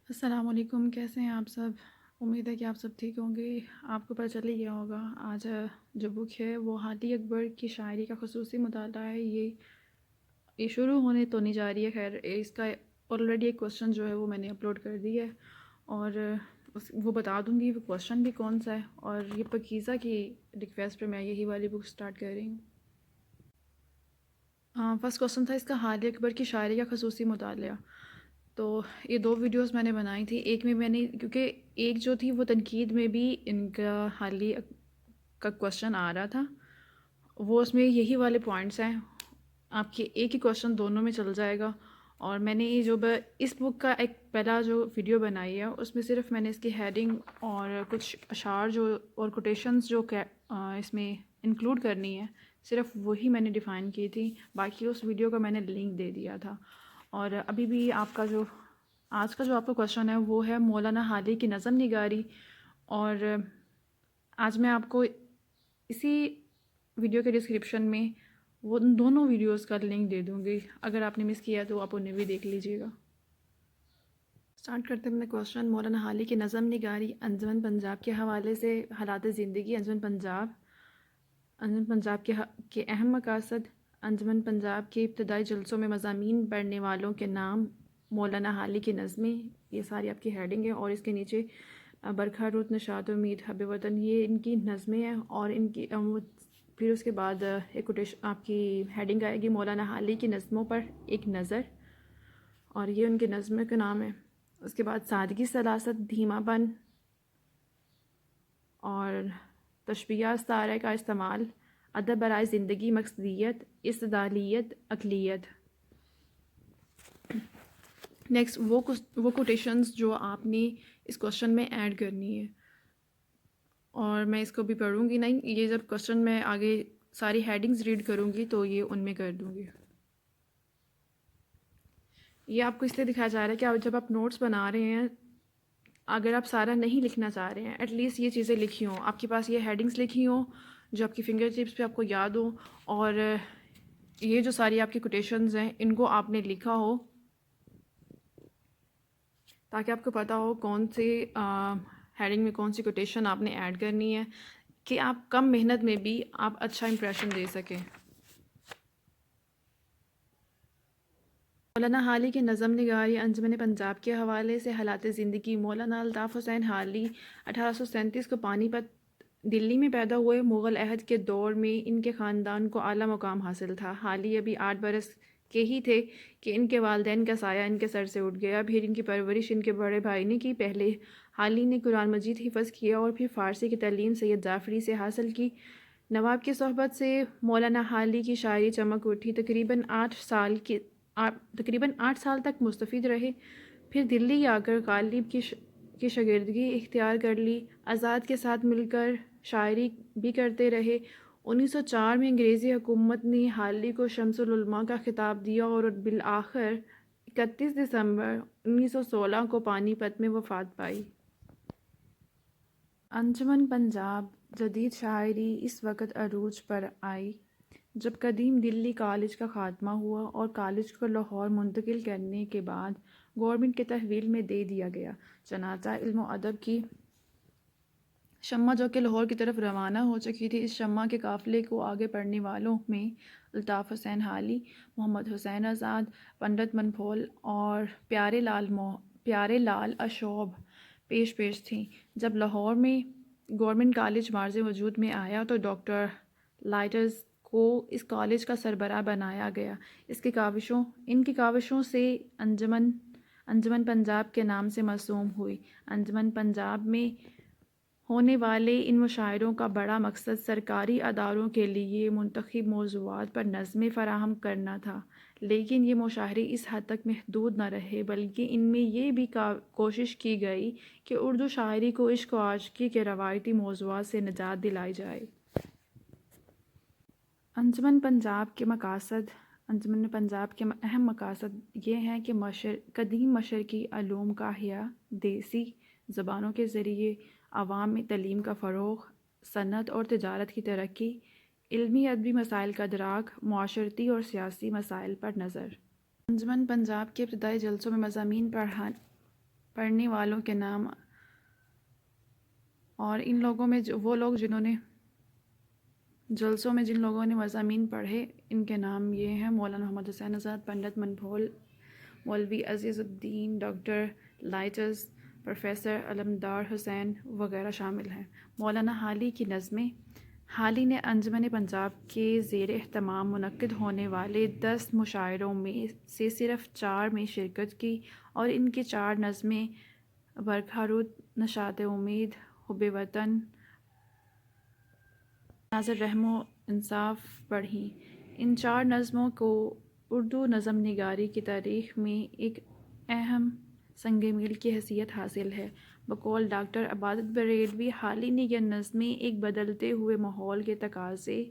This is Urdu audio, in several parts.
السلام علیکم، کیسے ہیں آپ سب؟ امید ہے کہ آپ سب ٹھیک ہوں گے۔ آپ کو پتہ چل ہی گیا ہوگا آج جو بک ہے وہ ہادی اکبر کی شاعری کا خصوصی مطالعہ ہے۔ یہ شروع ہونے تو نہیں جا رہی ہے، خیر اس کا آلریڈی ایک کوسچن جو ہے وہ میں نے اپلوڈ کر دی ہے، اور وہ بتا دوں گی وہ کوسچن بھی کون سا ہے، اور یہ پکیزہ کی ریکویسٹ پہ میں یہی والی بک سٹارٹ کر رہی ہوں۔ فرسٹ کوسچن تھا اس کا ہادی اکبر کی شاعری کا خصوصی مطالعہ۔ تو یہ دو ویڈیوز میں نے بنائی تھی، ایک میں نے کیونکہ ایک جو تھی وہ تنقید میں بھی ان کا حالی کا کوسچن آ رہا تھا، وہ اس میں یہی والے پوائنٹس ہیں، آپ کے ایک ہی کوسچن دونوں میں چل جائے گا۔ اور میں نے یہ جو اس بک کا ایک پہلا جو ویڈیو بنائی ہے اس میں صرف میں نے اس کی ہیڈنگ اور کچھ اشعار جو اور کوٹیشنز جو اس میں انکلوڈ کرنی ہے صرف وہی میں نے ڈیفائن کی تھی، باقی اس ویڈیو کا میں نے لنک دے دیا تھا۔ اور ابھی بھی آپ کا جو آج کا جو آپ کا کوسچن ہے وہ ہے مولانا حالی کی نظم نگاری، اور آج میں آپ کو اسی ویڈیو کے ڈسکرپشن میں وہ ان دونوں ویڈیوز کا لنک دے دوں گی، اگر آپ نے مس کیا تو آپ انہیں بھی دیکھ لیجئے گا۔ سٹارٹ کرتے ہیں اپنے کوسچن۔ مولانا حالی کی نظم نگاری انجمن پنجاب کے حوالے سے حالات زندگی انجمن پنجاب کے اہم مقاصد۔ انجمن پنجاب کے ابتدائی جلسوں میں مضامین پڑھنے والوں کے نام، مولانا حالی کی نظمیں، یہ ساری آپ کی ہیڈنگ ہے، اور اس کے نیچے برکھا رود، نشاط امید، حب وطن، یہ ان کی نظمیں ہیں، اور ان کی پھر اس کے بعد ایک کوٹیشن آپ کی ہیڈنگ آئے گی مولانا حالی کی نظموں پر ایک نظر، اور یہ ان کے نظموں کا نام ہے۔ اس کے بعد سادگی، سلاست، دھیما پن اور تشبیہ استعارہ کا استعمال، ادب برائے زندگی، مقصدیت، استدلالیت، عقلیت۔ نیکسٹ وہ کوٹیشنز جو آپ نے اس کوسچن میں ایڈ کرنی ہے، اور میں اس کو بھی پڑھوں گی نہیں، یہ جب کوسچن میں آگے ساری ہیڈنگز ریڈ کروں گی تو یہ ان میں کر دوں گی۔ یہ آپ کو اس لیے دکھایا جا رہا ہے کہ آپ جب آپ نوٹس بنا رہے ہیں، اگر آپ سارا نہیں لکھنا چاہ رہے ہیں، ایٹ لیسٹ یہ چیزیں لکھی ہوں، آپ کے پاس یہ ہیڈنگز لکھی ہوں جو آپ کی فنگر ٹپس پہ آپ کو یاد ہوں، اور یہ جو ساری آپ کی کوٹیشنز ہیں ان کو آپ نے لکھا ہو، تاکہ آپ کو پتہ ہو کون سی ہیڈنگ میں کون سی کوٹیشن آپ نے ایڈ کرنی ہے، کہ آپ کم محنت میں بھی آپ اچھا امپریشن دے سکیں۔ مولانا حالی کی نظم نگاری انجمن پنجاب کے حوالے سے حالات زندگی۔ مولانا الطاف حسین حالی 1837 کو پانی پت دلی میں پیدا ہوئے۔ مغل عہد کے دور میں ان کے خاندان کو اعلیٰ مقام حاصل تھا۔ حالی ابھی 8 برس کے ہی تھے کہ ان کے والدین کا سایہ ان کے سر سے اٹھ گیا۔ پھر ان کی پرورش ان کے بڑے بھائی نے کی۔ پہلے حالی نے قرآن مجید حفظ کیا اور پھر فارسی کی تعلیم سید جعفری سے حاصل کی۔ نواب کی صحبت سے مولانا حالی کی شاعری چمک اٹھی۔ تقریباً 8 سال تک مستفید رہے، پھر دلی آ کر غالب کی شاگردگی اختیار کر لی۔ آزاد کے ساتھ مل کر شاعری بھی کرتے رہے۔ 1904 میں انگریزی حکومت نے حالی کو شمس العلماء کا خطاب دیا اور بالآخر 31 دسمبر 1916 کو پانی پت میں وفات پائی۔ انجمن پنجاب جدید شاعری اس وقت عروج پر آئی جب قدیم دلی کالج کا خاتمہ ہوا اور کالج کو لاہور منتقل کرنے کے بعد گورنمنٹ کے تحویل میں دے دیا گیا۔ چنانچہ علم و ادب کی شمع جو کہ لاہور کی طرف روانہ ہو چکی تھی، اس شمع کے قافلے کو آگے بڑھنے والوں میں الطاف حسین حالی، محمد حسین آزاد، پنڈت منپھول اور پیارے لال اشوب پیش تھیں۔ جب لاہور میں گورنمنٹ کالج مارز وجود میں آیا تو ڈاکٹر لائٹرز کو اس کالج کا سربراہ بنایا گیا۔ ان کی کاوشوں سے انجمن پنجاب کے نام سے مرسوم ہوئی۔ انجمن پنجاب میں ہونے والے ان مشاعروں کا بڑا مقصد سرکاری اداروں کے لیے منتخب موضوعات پر نظمیں فراہم کرنا تھا، لیکن یہ مشاعرے اس حد تک محدود نہ رہے، بلکہ ان میں یہ بھی کوشش کی گئی کہ اردو شاعری کو عشق و عاشقی کے روایتی موضوعات سے نجات دلائی جائے۔ انجمن پنجاب کے اہم مقاصد یہ ہیں کہ قدیم مشرقی علوم کا احیاء، دیسی زبانوں کے ذریعے عوام میں تعلیم کا فروغ، صنعت اور تجارت کی ترقی، علمی ادبی مسائل کا ادراک، معاشرتی اور سیاسی مسائل پر نظر۔ انجمن پنجاب کے ابتدائی جلسوں میں مضامین پڑھنے والوں کے نام، اور ان لوگوں میں وہ لوگ جنہوں نے جلسوں میں جن لوگوں نے مضامین پڑھے ان کے نام یہ ہیں: مولانا محمد حسین آزاد، پنڈت منبھول، مولوی عزیز الدین، ڈاکٹر لائٹس، پروفیسر علمدار حسین وغیرہ شامل ہیں۔ مولانا حالی کی نظمیں۔ حالی نے انجمن پنجاب کے زیر اہتمام منعقد ہونے والے 10 مشاعروں میں سے صرف 4 میں شرکت کی، اور ان کی 4 نظمیں برکھا رود، نشاط امید، حب وطن، ناظر رحم و انصاف پڑھیں۔ ان 4 نظموں کو اردو نظم نگاری کی تاریخ میں ایک اہم سنگ میل کی حیثیت حاصل ہے۔ بقول ڈاکٹر عبادت بریلوی، حالی نے یہ نظمیں ایک بدلتے ہوئے ماحول کے تقاضے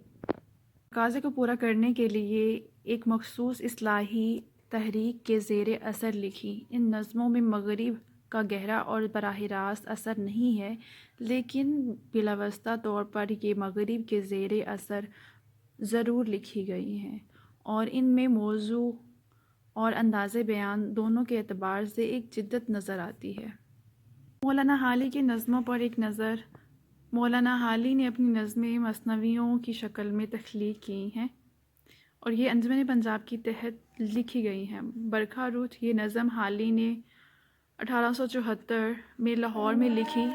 کو پورا کرنے کے لیے ایک مخصوص اصلاحی تحریک کے زیر اثر لکھی۔ ان نظموں میں مغرب کا گہرا اور براہ راست اثر نہیں ہے، لیکن بلاواسطہ طور پر یہ مغرب کے زیر اثر ضرور لکھی گئی ہیں، اور ان میں موضوع اور انداز بیان دونوں کے اعتبار سے ایک جدت نظر آتی ہے۔ مولانا حالی کی نظموں پر ایک نظر۔ مولانا حالی نے اپنی نظمیں مثنویوں کی شکل میں تخلیق کی ہیں، اور یہ انجمن پنجاب کے تحت لکھی گئی ہیں۔ برکھا رود، یہ نظم حالی نے 1874 میں لاہور میں لکھی۔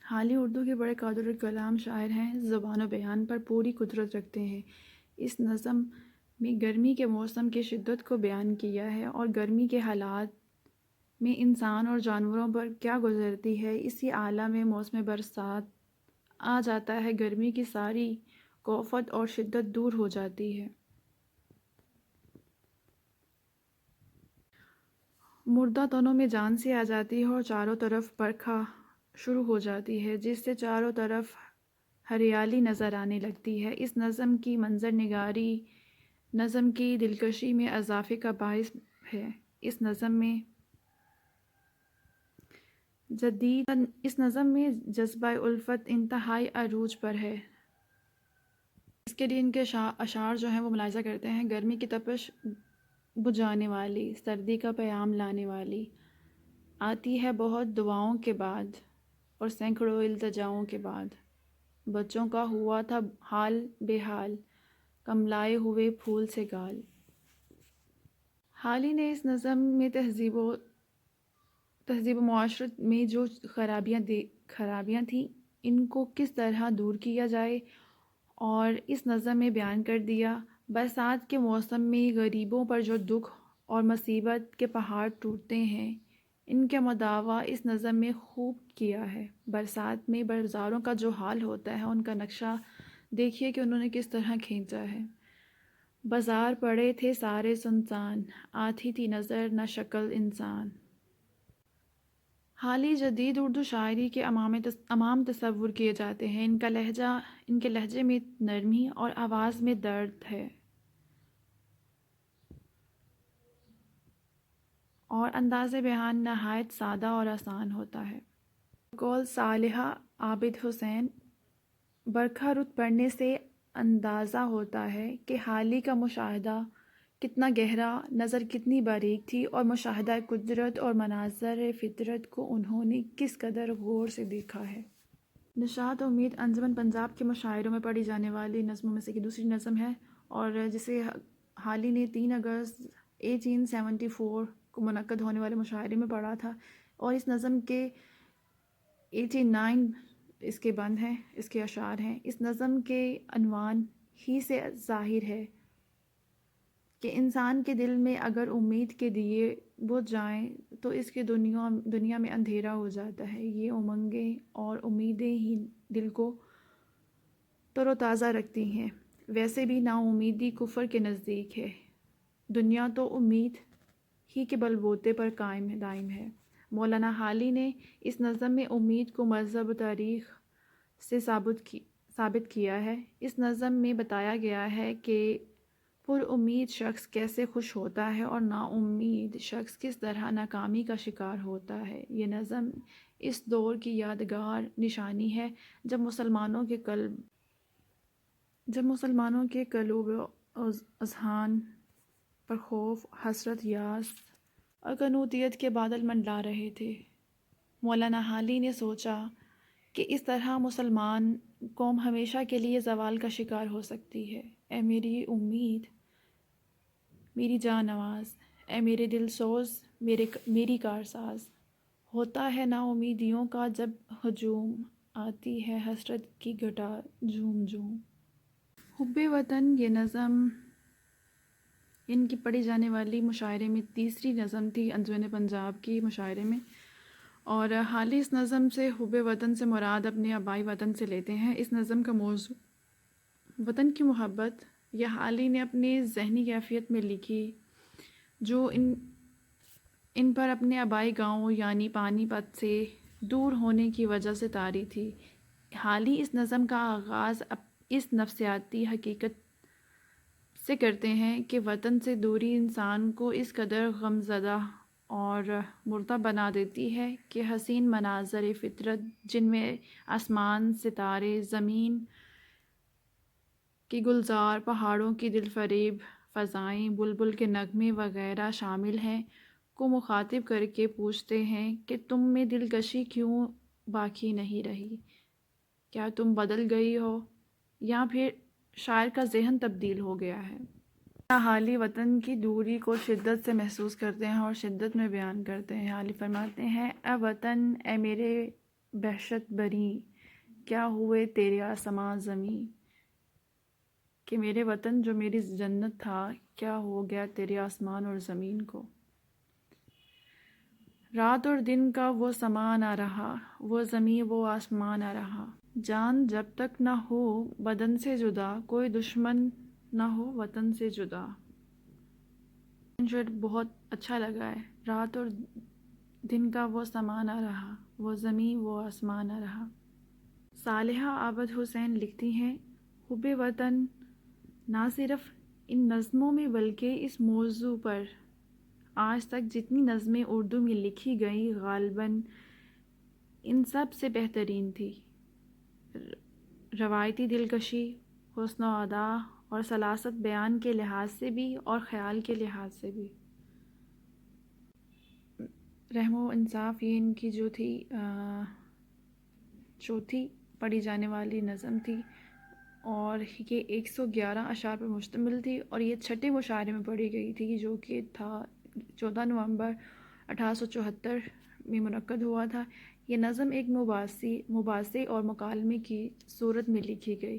حالی اردو کے بڑے قادر کلام شاعر ہیں، زبان و بیان پر پوری قدرت رکھتے ہیں۔ اس نظم میں گرمی کے موسم کی شدت کو بیان کیا ہے، اور گرمی کے حالات میں انسان اور جانوروں پر کیا گزرتی ہے۔ اسی آلہ میں موسم برسات آ جاتا ہے، گرمی کی ساری کوفت اور شدت دور ہو جاتی ہے۔ مردہ تنوں میں جان سی آ جاتی ہے، اور چاروں طرف برکھا شروع ہو جاتی ہے، جس سے چاروں طرف ہریالی نظر آنے لگتی ہے۔ اس نظم کی منظر نگاری نظم کی دلکشی میں اضافے کا باعث ہے۔ اس نظم میں جذبہ الفت انتہائی عروج پر ہے۔ اس کے لیے ان کے اشعار جو ہیں وہ ملاحظہ کرتے ہیں: گرمی کی تپش بجھانے والی، سردی کا پیام لانے والی، آتی ہے بہت دعاؤں کے بعد اور سینکڑوں التجاؤں کے بعد، بچوں کا ہوا تھا حال بے حال، کملائے ہوئے پھول سے گال۔ حالی نے اس نظم میں تہذیب و معاشرت میں جو خرابیاں تھیں ان کو کس طرح دور کیا جائے اور اس نظم میں بیان کر دیا۔ برسات کے موسم میں غریبوں پر جو دکھ اور مصیبت کے پہاڑ ٹوٹتے ہیں، ان کے مداوع اس نظم میں خوب کیا ہے۔ برسات میں بازاروں کا جو حال ہوتا ہے ان کا نقشہ دیکھیے کہ انہوں نے کس طرح کھینچا ہے: بازار پڑے تھے سارے سنسان، آتی تھی نظر نہ شکل انسان۔ حالی جدید اردو شاعری کے امام تصور کیے جاتے ہیں۔ ان کے لہجے میں نرمی اور آواز میں درد ہے، اور انداز بیان نہایت سادہ اور آسان ہوتا ہے۔ بقول صالحہ عابد حسین، برکھا رود پڑھنے سے اندازہ ہوتا ہے کہ حالی کا مشاہدہ کتنا گہرا، نظر کتنی باریک تھی، اور مشاہدہ قدرت اور مناظر فطرت کو انہوں نے کس قدر غور سے دیکھا ہے۔ نشاط امید انجمن پنجاب کے مشاعروں میں پڑھی جانے والی نظموں میں سے کی دوسری نظم ہے، اور جسے حالی نے 3 اگست 1874 کو منعقد ہونے والے مشاعرے میں پڑھا تھا، اور اس نظم کے 89 اس کے بند ہیں، اس کے اشعار ہیں۔ اس نظم کے عنوان ہی سے ظاہر ہے کہ انسان کے دل میں اگر امید کے دیے بجھ جائیں تو اس کی دنیا میں اندھیرا ہو جاتا ہے۔ یہ امنگیں اور امیدیں ہی دل کو تر و تازہ رکھتی ہیں۔ ویسے بھی نا امیدی کفر کے نزدیک ہے، دنیا تو امید ہی کے بل بوتے پر دائم ہے۔ مولانا حالی نے اس نظم میں امید کو مذہب و تاریخ سے ثابت کیا ہے۔ اس نظم میں بتایا گیا ہے کہ پر امید شخص کیسے خوش ہوتا ہے اور نا امید شخص کس طرح ناکامی کا شکار ہوتا ہے۔ یہ نظم اس دور کی یادگار نشانی ہے جب مسلمانوں کے قلوب و اذہان پر خوف، حسرت، یاس اور قنوطیت کے بادل منڈلا رہے تھے۔ مولانا حالی نے سوچا کہ اس طرح مسلمان قوم ہمیشہ کے لیے زوال کا شکار ہو سکتی ہے۔ اے میری امید، میری جاں نواز، اے میرے دل سوز، میری کارساز، ہوتا ہے نا امیدیوں کا جب ہجوم، آتی ہے حسرت کی گھٹا جھوم جھوم۔ حب وطن یہ نظم ان کی پڑھی جانے والی مشاعرے میں تیسری نظم تھی انجمن پنجاب کی مشاعرے میں، اور حالی اس نظم سے حب وطن سے مراد اپنے آبائی وطن سے لیتے ہیں۔ اس نظم کا موضوع وطن کی محبت یہ حالی نے اپنی ذہنی کیفیت میں لکھی، جو ان پر اپنے آبائی گاؤں یعنی پانی پت سے دور ہونے کی وجہ سے طاری تھی۔ حالی اس نظم کا آغاز اس نفسیاتی حقیقت سے کرتے ہیں کہ وطن سے دوری انسان کو اس قدر غمزدہ اور مردہ بنا دیتی ہے کہ حسین مناظر فطرت جن میں آسمان، ستارے، زمین کے گلزار، پہاڑوں کی دل فریب فضائیں، بلبل کے نغمے وغیرہ شامل ہیں کو مخاطب کر کے پوچھتے ہیں کہ تم میں دلکشی کیوں باقی نہیں رہی؟ کیا تم بدل گئی ہو یا پھر شاعر کا ذہن تبدیل ہو گیا ہے؟ حالی وطن کی دوری کو شدت سے محسوس کرتے ہیں اور شدت میں بیان کرتے ہیں۔ حالی فرماتے ہیں، اے وطن، اے میرے بہشت بری، کیا ہوئے تیرے آسماں زمیں، کہ میرے وطن جو میری جنت تھا کیا ہو گیا تیرے آسمان اور زمین کو۔ رات اور دن کا وہ سما نہ رہا، وہ زمیں وہ آسمان نہ رہا، جان جب تک نہ ہو بدن سے جدا، کوئی دشمن نہ ہو وطن سے جدا۔ شعر بہت اچھا لگا ہے۔ رات اور دن کا وہ سما نہ رہا، وہ زمیں وہ آسمان نہ رہا۔ صالحہ عابد حسین لکھتی ہیں، حب وطن نہ صرف ان نظموں میں بلکہ اس موضوع پر آج تک جتنی نظمیں اردو میں لکھی گئیں غالباً ان سب سے بہترین تھی۔ روایتی دلکشی، حسن و ادا اور سلاست بیان کے لحاظ سے بھی اور خیال کے لحاظ سے بھی۔ رحم و انصاف یہ ان کی جو تھی چوتھی پڑھی جانے والی نظم تھی، اور یہ 111 اشعار پر مشتمل تھی، اور یہ چھٹے مشاعرے میں پڑھی گئی تھی جو کہ تھا 14 نومبر 1874 میں منعقد ہوا تھا۔ یہ نظم ایک مباحثے اور مکالمے کی صورت میں لکھی گئی۔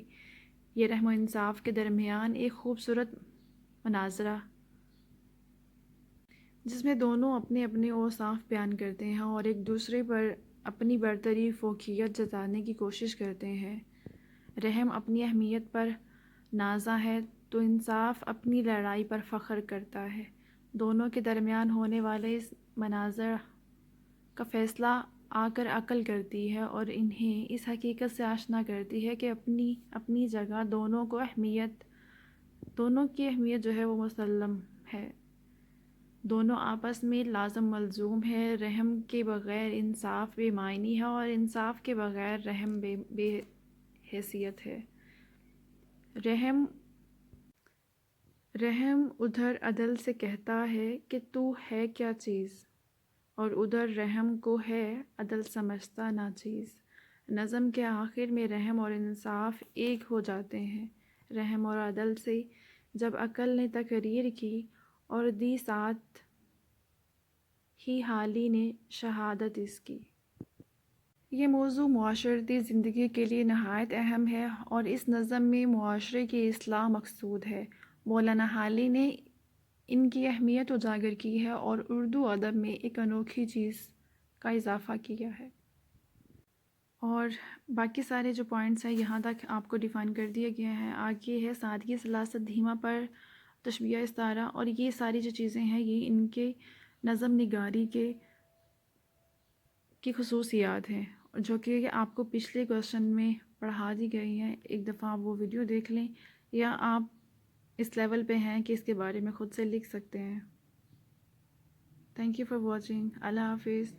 یہ رحم و انصاف کے درمیان ایک خوبصورت مناظرہ جس میں دونوں اپنے اپنے اوصاف بیان کرتے ہیں اور ایک دوسرے پر اپنی برتری فوقیت جتانے کی کوشش کرتے ہیں۔ رحم اپنی اہمیت پر نازا ہے تو انصاف اپنی لڑائی پر فخر کرتا ہے۔ دونوں کے درمیان ہونے والے اس مناظر کا فیصلہ آ کر عقل کرتی ہے اور انہیں اس حقیقت سے آشنا کرتی ہے کہ اپنی جگہ دونوں کی اہمیت جو ہے وہ مسلم ہے، دونوں آپس میں لازم ملزوم ہے۔ رحم کے بغیر انصاف بے معنی ہے اور انصاف کے بغیر رحم بے حیثیت ہے۔ رحم ادھر عدل سے کہتا ہے کہ تو ہے کیا چیز، اور ادھر رحم کو ہے عدل سمجھتا ناچیز۔ نظم کے آخر میں رحم اور انصاف ایک ہو جاتے ہیں۔ رحم اور عدل سے جب عقل نے تقریر کی اور دی ساتھ ہی حالی نے شہادت اس کی۔ یہ موضوع معاشرتی زندگی کے لیے نہایت اہم ہے اور اس نظم میں معاشرے کی اصلاح مقصود ہے۔ مولانا حالی نے ان کی اہمیت اجاگر کی ہے اور اردو ادب میں ایک انوکھی چیز کا اضافہ کیا ہے۔ اور باقی سارے جو پوائنٹس ہیں یہاں تک آپ کو ڈیفائن کر دیے گئے ہیں۔ آگے ہے سادگی، سلاست، دھیما پر تشبیہ استعارہ، اور یہ ساری جو چیزیں ہیں یہ ان کے نظم نگاری کی خصوصیات ہیں جو کہ آپ کو پچھلے کویشچن میں پڑھا دی گئی ہیں۔ ایک دفعہ آپ وہ ویڈیو دیکھ لیں، یا آپ اس لیول پہ ہیں کہ اس کے بارے میں خود سے لکھ سکتے ہیں۔ Thank you for watching. Allah حافظ۔